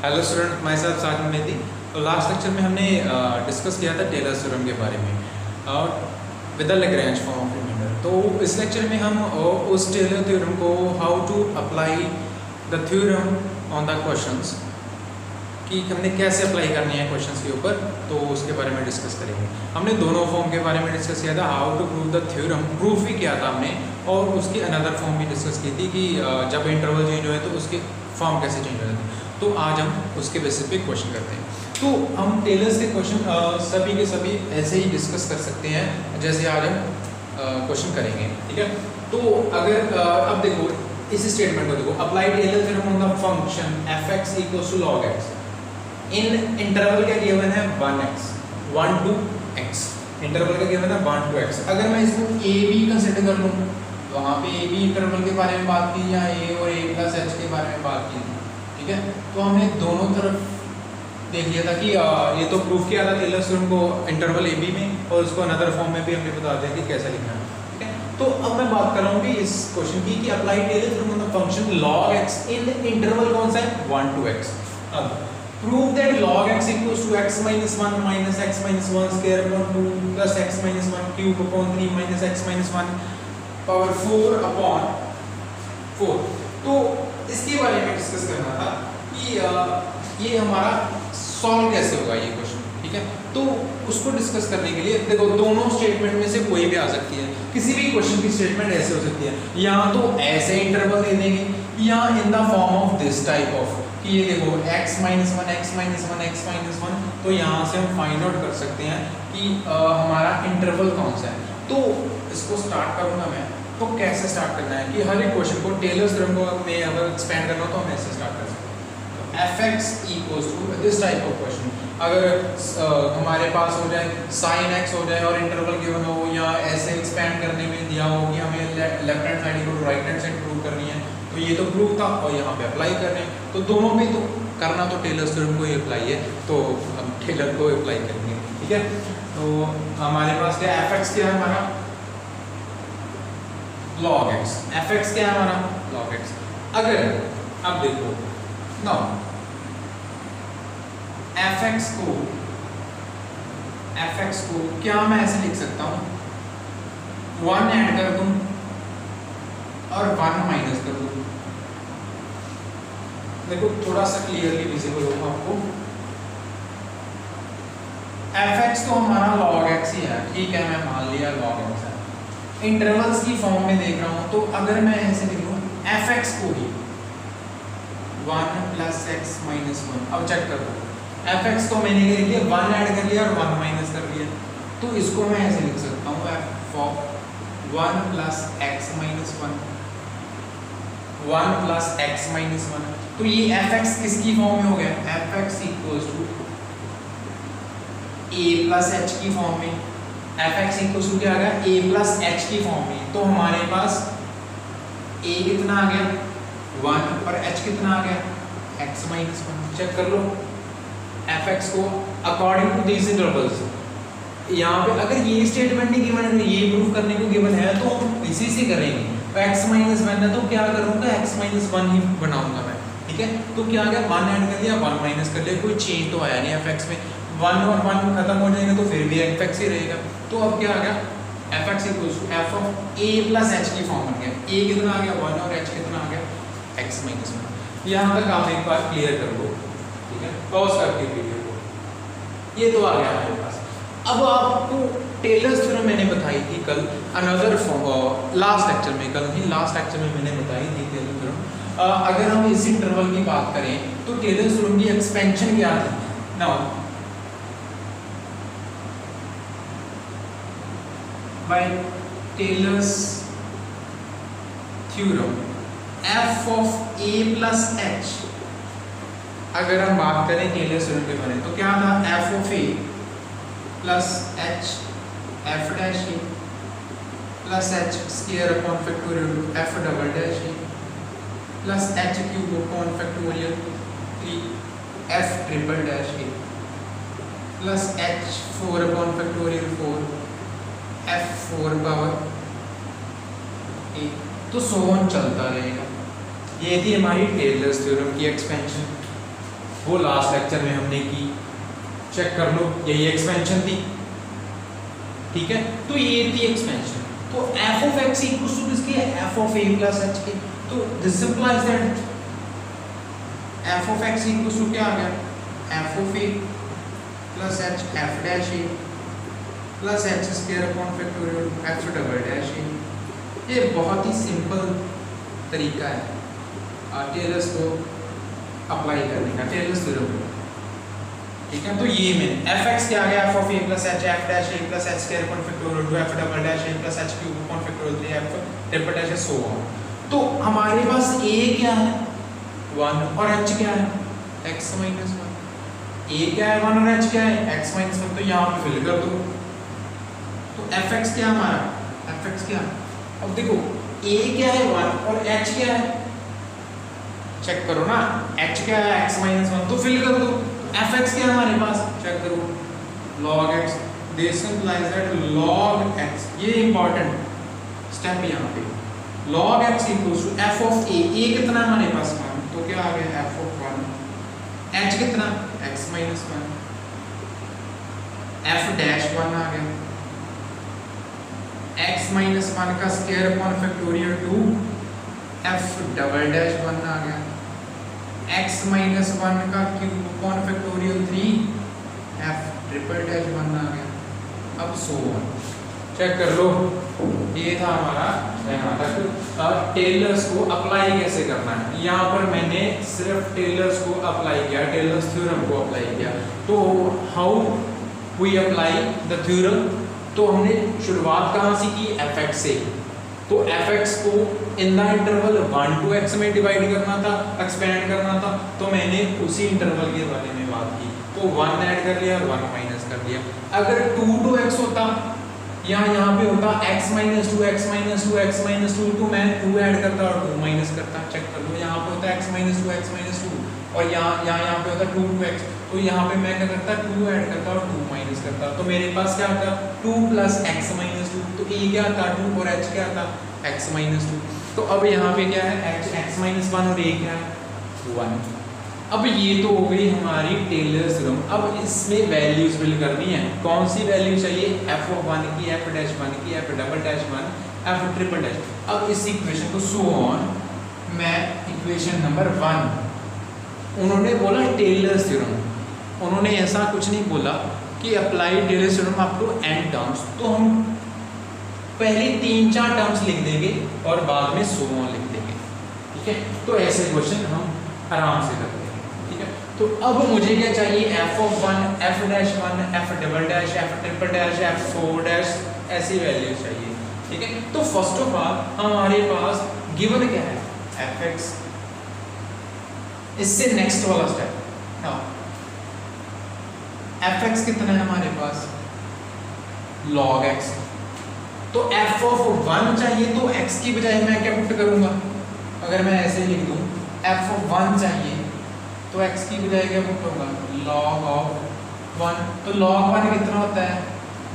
Hello student, मैं साहब साजिद मेहदी। तो लास्ट लेक्चर में हमने डिस्कस किया था टेलर्स थ्योरम के बारे में और with the Lagrange form of remainder. तो इस लेक्चर में हम उस टेलर थ्योरम को how to apply the theorem on the questions कि हमने कैसे अप्लाई करनी है क्वेश्चंस के ऊपर, तो उसके बारे में डिस्कस करेंगे। हमने दोनों फॉर्म के बारे में डिस्कस किया था, how to prove the theorem, proof भी किया था हमने, और उसकी अनदर फॉर्म भी डिस्कस की थी कि जब इंटरवल चेंज हुए तो उसके फॉर्म कैसे चेंज हो जाते हैं। तो आज हम उसके बेसिस पे क्वेश्चन करते हैं। तो हम टेलर्स के क्वेश्चन सभी के सभी ऐसे ही डिस्कस कर सकते हैं जैसे आज हम क्वेश्चन करेंगे, ठीक है। तो अगर अब देखो इस स्टेटमेंट को देखो, apply Taylor theorem on the function f(x) = log x in interval क्या गिवन है 1x 1 to x, इंटरवल का गिवन है 1 to x। अगर मैं इसको a b कंसीडर कर लूँ तो वहाँ पे a b इंटरवल के बारे में बात की या a और a + h के बारे में बात की, ठीक है। तो हमने दोनों तरफ देख लिया था कि ये तो प्रूफ किया था टेलर्स थ्योरम को इंटरवल a b में, और उसको अनदर फॉर्म में भी हमने बता दिया कि कैसे लिखना है, ठीक है। तो अब मैं बात कर रहा हूँ कि इस क्वेश्चन की कि apply Taylor theorem on the function log x in interval कौन सा है 1 to x। अब prove that log x = x - 1 - x - 1 square upon 2 plus x - 1 cube upon 3 minus x - 1 power 4 upon 4। तो इसके बारे में डिस्कस करना था कि ये हमारा सॉल्व कैसे होगा ये क्वेश्चन, ठीक है। तो उसको डिस्कस करने के लिए देखो दोनों स्टेटमेंट में से कोई भी आ सकती है, किसी भी क्वेश्चन की स्टेटमेंट ऐसे हो सकती है, या तो ऐसे इंटरवल दे देंगे या in the form of this type of कि ये देखो x - 1 x - 1 x - 1। तो यहाँ से हम फाइंड आउट कर सकते हैं कि हमारा इंटरवल कौन सा है। तो इसको स्टार्ट करूँगा मैं। तो कैसे स्टार्ट करना है कि हर एक क्वेश्चन को टेलर्स थ्योरम को में अगर एक्सपेंड करना हो तो हम ऐसे स्टार्ट कर सकते हैं। तो f(x) = this type of question, अगर हमारे पास हो जाए sin x हो जाए और इंटरवल गिवन हो, या ऐसे एक्सपेंड करने में दिया हो कि हमें लेफ्ट हैंड साइड को राइट हैंड साइड प्रूव करनी है, तो ये तो प्रूफ था और यहाँ पे अप्लाई कर रहे हैं, तो दोनों में तो करना तो टेलर्स थ्योरम को ही अप्लाई है, तो हम टेलर को अप्लाई करेंगे, ठीक है। तो हमारे पास क्या f(x) क्या है हमारा log x, f(x) क्या है हमारा log x। अगर अब देखो ना f(x) को क्या मैं ऐसे लिख सकता हूँ 1 ऐड कर दूं और 1 माइनस कर दूं। देखो थोड़ा सा क्लियरली विजिबल होगा आपको। f(x) तो हमारा log x ही है, ठीक है, मैं मान लिया log x है। इंटरवल्स की फॉर्म में देख रहा हूं, तो अगर मैं ऐसे लिख लूं f(x) को ही 1 + x - 1, अब चेक कर लो f(x) को मैंने क्या लिया 1 ऐड कर लिया और 1 माइनस कर लिया, तो इसको मैं ऐसे लिख सकता हूँ f(1 + x - 1 1 + x - 1। तो ये f(x) किसकी फॉर्म में हो गया f(x) = a + h की फॉर्म में, f(x) = क्या आ गया a + h की फॉर्म में। तो हमारे पास a कितना आ गया 1 और h कितना आ गया x - 1। चेक कर लो f(x) को अकॉर्डिंग टू दिस इंटरवल्स। यहाँ पे अगर ये स्टेटमेंट नहीं गिवन है, ये प्रूफ करने को गिवन है, तो हम इसी से करेंगे। तो x - 1 है तो क्या करूँगा x - 1 ही बनाऊंगा मैं, ठीक है। तो क्या आ गया 1 ऐड कर लिया 1 माइनस कर लिया, कोई चेंज तो आया नहीं f(x) में। 1 और 1 खत्म हो जाएंगे तो फिर भी f(x) ही रहेगा। तो अब क्या आ गया f(x) = f of a + h की फॉर्म बन गया। a कितना आ गया 1 और h कितना आ गया x - 1। यहाँ तक आप एक बार क्लियर कर लो, ठीक है, पॉज करके वीडियो को। ये तो आ गया हमारे पास। अब आपको टेलर्स थ्योरम मैंने बताई थी कल अनदर लास्ट लेक्चर में, कल नहीं लास्ट लेक्चर में मैंने बताई थी टेलर थ्योरम। अगर हम इस इंटरवल की बात करें तो टेलर्स थ्योरम की एक्सपेंशन क्या थी। Now by Taylor's theorem f of a + h, अगर हम बात करें टेलर्स थ्योरम के बारे में तो क्या था f of a + h f dash a plus h square upon factorial f double dash a plus h cube upon factorial 3 f triple dash a plus h 4 upon factorial 4 f 4 power a। तो so on चलता रहेगा। ये थी हमारी tailors theorem की expansion. वो last lecture में हमने की, चेक कर लो, यही एक्सपेंशन थी, ठीक है। तो ये थी एक्सपेंशन। तो F of X equals to किसकी है, F of A plus H की। तो this implies that F of X equals to क्या आ गया, F of A plus H F dash A plus H square upon factorial F double dash A. ये बहुत ही simple तरीका है tailors को अप्लाई करने का, टेलर्स थ्योरम, ठीक है। तो ये में एफ एक्स क्या आ गया, F of A plus H F dash A plus H square upon factorial two F double dash A plus H cube upon factorial 3 F triple dash so on. तो हमारे पास ए क्या है 1 और एच क्या है x माइनस 1। ए क्या है 1 और एच क्या है x माइनस 1। तो यहाँ पे फिल कर दो। तो एफ एक्स क्या हमारा, एफ एक्स क्या, अब देखो a क्या है 1 और h क्या है, चेक करो ना, h क्या है x माइनस 1, तो फिल कर दो। एफ एक्स क्या है हमारे पास, चेक करो, log x, this implies that log x, ये इंपॉर्टेंट स्टेप यहाँ पे, log x equals to f of a, a कितना है हमारे पास 1, तो क्या आ गया f ऑफ 1, h कितना x माइनस 1, f डैश 1 आ गया, x माइनस 1 का square upon factorial 2 f double dash 1 आ गया, x माइनस 1 का cube upon factorial 3 f triple dash 1 आ गया। अब सो ऑन, चेक कर लो, ये था हमारा यहाँ तक। अब टेलर्स को अप्लाई कैसे करना है, यहाँ पर मैंने सिर्फ टेलर्स को अप्लाई किया, टेलर्स थ्योरम को अप्लाई किया। तो how we apply the theorem, तो हमने शुरुआत कहाँ से की, एफ एक्स से। तो एफ एक्स को in the interval 1 to x में डिवाइड करना था, एक्सपेंड करना था, तो मैंने उसी इंटरवल के बारे में बात की। तो 1 ऐड कर लिया और 1 माइनस कर दिया। अगर 2 to x होता, यहाँ पे होता x minus 2 x minus 2 x minus 2, तो मैं 2 ऐड करता और 2 माइनस करता, चेक कर लो। यहाँ पे होता x माइनस 2 x माइनस 2 और यहाँ पे होता 2 to x, तो यहाँ पे मैं क्या करता 2 ऐड करता और 2 माइनस करता, तो मेरे पास क्या आता 2 प्लस x माइनस 2, तो e क्या आता 2 और h क्या आता x माइनस 2। तो अब यहाँ पे क्या है x माइनस 1 और a क्या है 1। अब ये तो हो गई हमारी टेलर्स थ्योरम। अब इसमें वैल्यूज फिल करनी है, कौन सी वैल्यू चाहिए, f ऑफ 1 की, f डैश 1 की, f double dash 1, f triple dash. अब इस इक्वेशन को सो ऑन, मैं इक्वेशन नंबर 1, उन्होंने बोला टेलर्स थ्योरम, उन्होंने ऐसा कुछ नहीं बोला कि apply Taylor's theorem up to n terms, तो हम पहले 3-4 टर्म्स लिख देंगे और बाद में सो ऑन लिख देंगे, ठीक है। तो ऐसे क्वेश्चन हम आराम से करते हैं, ठीक है। तो अब मुझे क्या चाहिए, f of 1, f dash 1, f double dash, f triple dash, f 4 dash, ऐसी वैल्यू चाहिए, ठीक है। तो फर्स्ट ऑफ ऑल हमारे पास गिवन क्या है f x, इससे नेक्स्ट वाला स्टेप, हाँ f x कितना है हमारे पास log x, तो f ऑफ 1 चाहिए, तो x की बजाय मैं क्या पुट करूंगा, अगर मैं ऐसे लिख दूं f ऑफ 1 चाहिए तो x की बजाय क्या पुट होगा log ऑफ 1, तो log 1 कितना होता है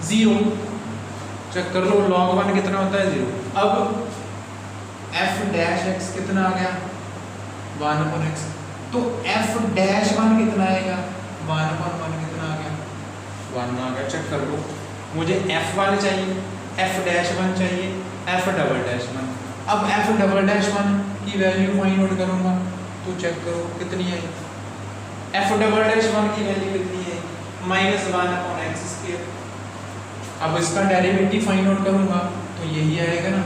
0, चेक कर लो log 1 कितना होता है 0। अब f डैश x कितना आ गया 1 अपॉन x, तो f डैश 1 कितना आएगा 1 अपॉन 1 कितना आ गया 1 आ गया। चेक कर लो, मुझे f1 चाहिए, f डैश 1 चाहिए, f डबल डैश 1। अब f डबल डैश 1 की वैल्यू फाइंड आउट करूंगा, तो चेक करो कितनी है, f डबल डैश 1 की वैल्यू कितनी है -1 अपॉन x स्क्वायर। अब इसका डेरिवेटिव फाइंड आउट करूंगा तो यही आएगा ना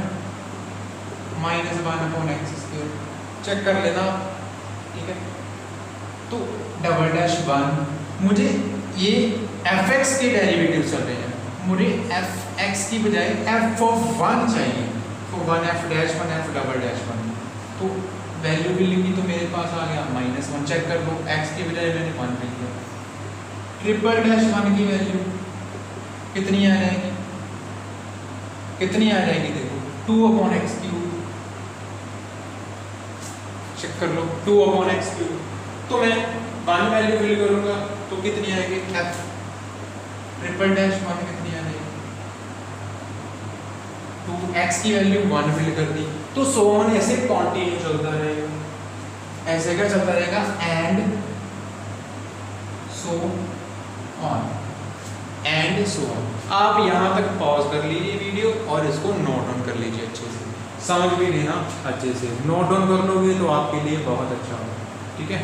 -1 अपॉन x स्क्वायर, चेक कर लेना, ठीक है। तो डबल डैश 1, मुझे ये f(x) के डेरिवेटिव चल रहे हैं, मुझे f(x) की बजाय f ऑफ 1 चाहिए, तो 1 f dash 1 f double dash 1, तो वैल्यू भी लिखी तो मेरे पास आ गया -1, चेक कर लो x की बजाय मैंने 1 लिख दिया। ट्रिपल डैश 1 की वैल्यू कितनी आ जाएगी, कितनी आ जाएगी, देखो 2 अपॉन x क्यूब, चेक कर लो 2 अपॉन x क्यूब, तो मैं 1 वैल्यू फिल करूंगा तो कितनी आएगी f ट्रिपल डैश 1 कितनी आ जाएगी 2x की वैल्यू 1 फिल कर दी, तो सो ऑन ऐसे कंटिन्यू चलता रहेगा, ऐसे क्या चलता रहेगा, and so on and so on. आप यहाँ तक पॉज कर लीजिए वीडियो और इसको नोट डाउन कर लीजिए अच्छे से, समझ भी लेना अच्छे से। नोट डाउन कर लोगे तो आपके लिए बहुत अच्छा होगा, ठीक है,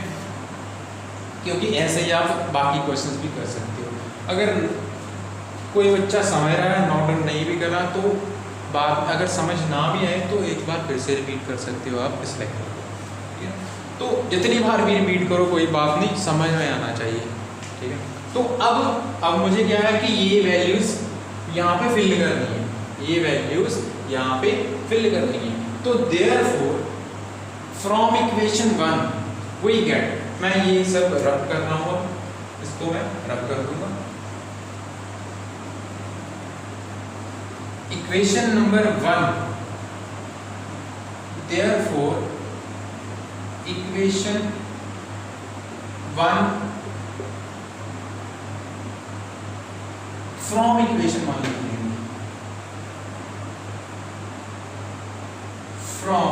क्योंकि ऐसे ही आप बाकी क्वेश्चंस भी कर सकते हो। अगर कोई बच्चा समझ रहा है, नोट डाउन नहीं भी कर रहा, तो बात अगर समझ ना भी आए तो एक बार फिर से रिपीट कर सकते हो आप इस लेक्चर को, ठीक है। तो जितनी बार भी रिपीट करो कोई बात नहीं, समझ में आना चाहिए, ठीक है। तो अब मुझे क्या है कि ये वैल्यूज यहाँ पे फिल करनी है, ये वैल्यूज यहाँ पे फिल करनी है। तो therefore from equation 1 we get, मैं ये सब रब कर रहा हूँ, इसको मैं रब कर दूंगा। Equation number 1, therefore equation 1 from equation 1 लिखेंगे, फ्रॉम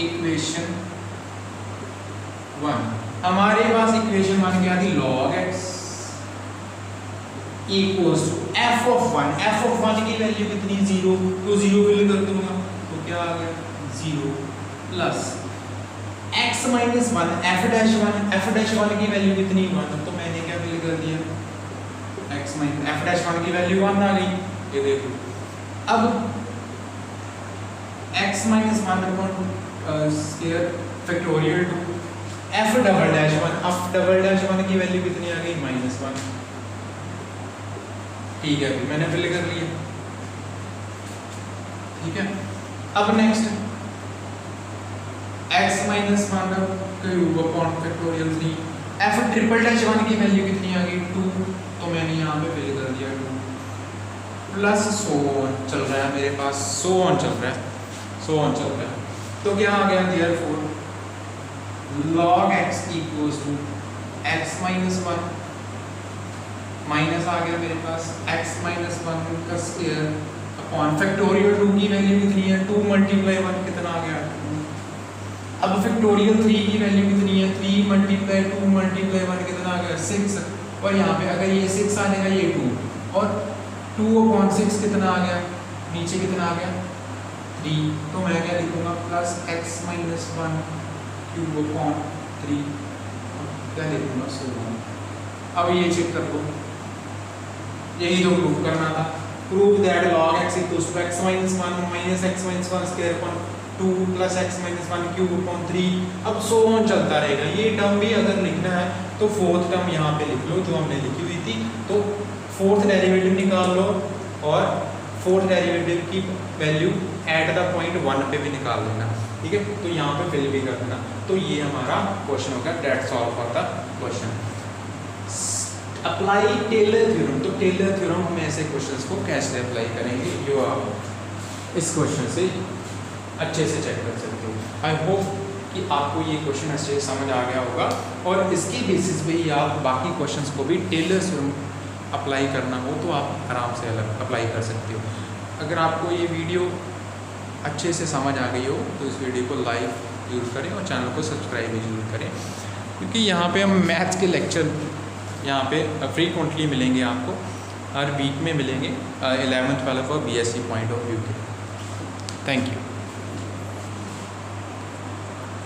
इक्वेशन 1 हमारे पास इक्वेशन 1 क्या थी, log x equals to f of 1, f of 1 की वैल्यू कितनी, 0, तो 0 फिल कर दूंगा, तो क्या आ गया 0 plus x minus 1 f dash 1 की वैल्यू कितनी 1, तो मैंने क्या फिल कर दिया x माइनस f डैश 1 की वैल्यू 1 आ गई, ये देखो। अब x minus 1 square factorial two f double dash 1 की वैल्यू कितनी आ गई -1, ठीक है, मैंने फिल कर लिया, ठीक है। अब next x minus 1 cube upon factorial 3, f triple dash 1 की वैल्यू कितनी आ गई 2, तो मैंने यहाँ पे फिल कर दिया 2 प्लस सो ऑन चल रहा है मेरे पास, सो ऑन चल रहा है, तो क्या आ गया therefore log x equals to x minus 1 minus आ गया मेरे पास x माइनस 1 का स्क्वायर अपॉन फैक्टोरियल 2 की वैल्यू कितनी है 2 मल्टीप्लाई 1 कितना आ गया 2। अब फैक्टोरियल 3 की वैल्यू कितनी है 3 मल्टीप्लाई 2 मल्टीप्लाई 1 कितना आ गया 6, और यहाँ पे अगर ये 6 आ जाएगा ये 2, और 2 अपॉन 6 कितना आ गया, नीचे कितना आ गया 3, तो मैं क्या लिखूंगा plus x minus 1 cube upon 3, क्या लिखूंगा 16। अब ये चेक कर लो, यही तो प्रूफ करना था, prove that log x equals to x minus 1 minus x minus 1 square upon 2 plus x minus 1 cube upon 3। अब सो ऑन चलता रहेगा। ये टर्म भी अगर लिखना है तो फोर्थ टर्म यहाँ पे लिख लो जो हमने लिखी हुई थी, तो फोर्थ डेरिवेटिव निकाल लो और फोर्थ डेरिवेटिव की वैल्यू एट द पॉइंट 1 पे भी निकाल लेना, ठीक है। तो यहाँ पे फिल भी कर देना। तो ये हमारा क्वेश्चन होगा, that's all for the question. Apply Taylor theorem, तो टेलर थ्योरम हम ऐसे क्वेश्चंस को कैसे अप्लाई करेंगे, जो आप इस क्वेश्चन से अच्छे से चेक कर सकते हो। आई होप कि आपको ये क्वेश्चन अच्छे से समझ आ गया होगा, और इसकी बेसिस पे ही आप बाकी क्वेश्चंस को भी टेलर थ्योरम अप्लाई करना हो तो आप आराम से अलग अप्लाई कर सकते हो। अगर आपको ये वीडियो अच्छे से समझ आ गई हो तो इस वीडियो को लाइक जरूर करें और चैनल को सब्सक्राइब भी जरूर करें, क्योंकि यहाँ पे हम मैथ्स के लेक्चर यहाँ पे फ्रीक्वेंटली मिलेंगे आपको, हर वीक में मिलेंगे 11th 12th और BSc पॉइंट ऑफ व्यू के। Thank you.